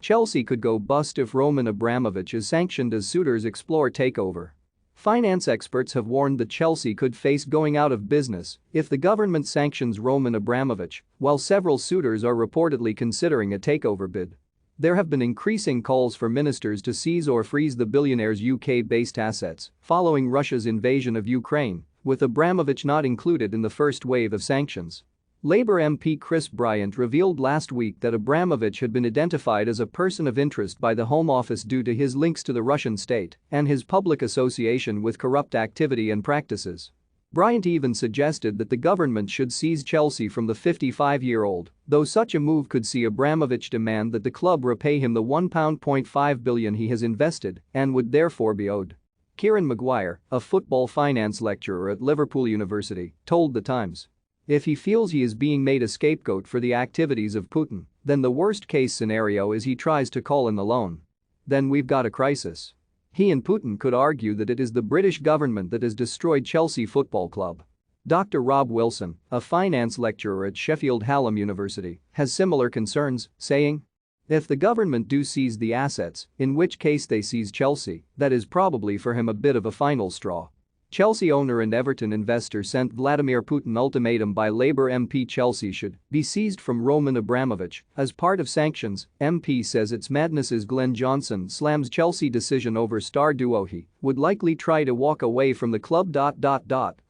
Chelsea could go bust if Roman Abramovich is sanctioned as suitors explore takeover. Finance experts have warned that Chelsea could face going out of business if the government sanctions Roman Abramovich, while several suitors are reportedly considering a takeover bid. There have been increasing calls for ministers to seize or freeze the billionaire's UK-based assets following Russia's invasion of Ukraine, with Abramovich not included in the first wave of sanctions. Labour MP Chris Bryant revealed last week that Abramovich had been identified as a person of interest by the Home Office due to his links to the Russian state and his public association with corrupt activity and practices. Bryant even suggested that the government should seize Chelsea from the 55-year-old, though such a move could see Abramovich demand that the club repay him the £1.5 billion he has invested and would therefore be owed. Kieran Maguire, a football finance lecturer at Liverpool University, told The Times. If he feels he is being made a scapegoat for the activities of Putin, then the worst-case scenario is he tries to call in the loan. Then we've got a crisis. He and Putin could argue that it is the British government that has destroyed Chelsea Football Club. Dr. Rob Wilson, a finance lecturer at Sheffield Hallam University, has similar concerns, saying, "If the government do seize the assets, in which case they seize Chelsea, that is probably for him a bit of a final straw." Chelsea owner and Everton investor sent Vladimir Putin ultimatum by Labour MP Chelsea should be seized from Roman Abramovich as part of sanctions. MP says it's madness as Glenn Johnson slams Chelsea decision over star duo he would likely try to walk away from the club.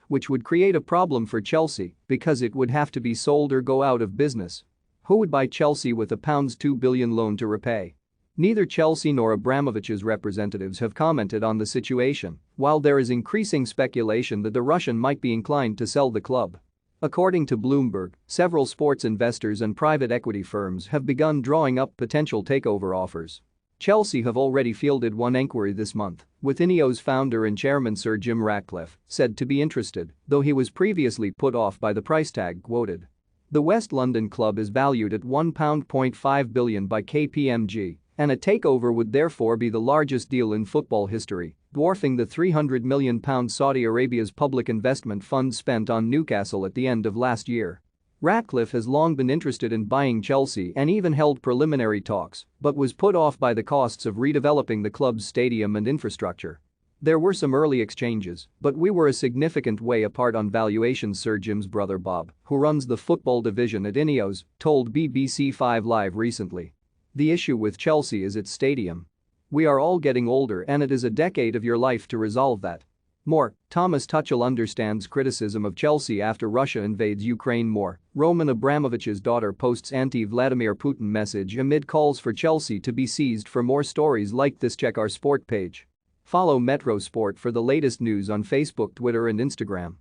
Which would create a problem for Chelsea because it would have to be sold or go out of business. Who would buy Chelsea with a £2 billion loan to repay? Neither Chelsea nor Abramovich's representatives have commented on the situation, while there is increasing speculation that the Russian might be inclined to sell the club. According to Bloomberg, several sports investors and private equity firms have begun drawing up potential takeover offers. Chelsea have already fielded one enquiry this month, with Ineos founder and chairman Sir Jim Ratcliffe said to be interested, though he was previously put off by the price tag quoted. The West London club is valued at £1.5 billion by KPMG. And a takeover would therefore be the largest deal in football history, dwarfing the £300 million Saudi Arabia's public investment fund spent on Newcastle at the end of last year. Ratcliffe has long been interested in buying Chelsea and even held preliminary talks, but was put off by the costs of redeveloping the club's stadium and infrastructure. There were some early exchanges, but we were a significant way apart on valuations, Sir Jim's brother Bob, who runs the football division at Ineos, told BBC 5 Live recently. The issue with Chelsea is its stadium. We are all getting older and it is a decade of your life to resolve that. More, Thomas Tuchel understands criticism of Chelsea after Russia invades Ukraine. More, Roman Abramovich's daughter posts anti-Vladimir Putin message amid calls for Chelsea to be seized. For more stories like this, check our sport page. Follow Metro Sport for the latest news on Facebook, Twitter and Instagram.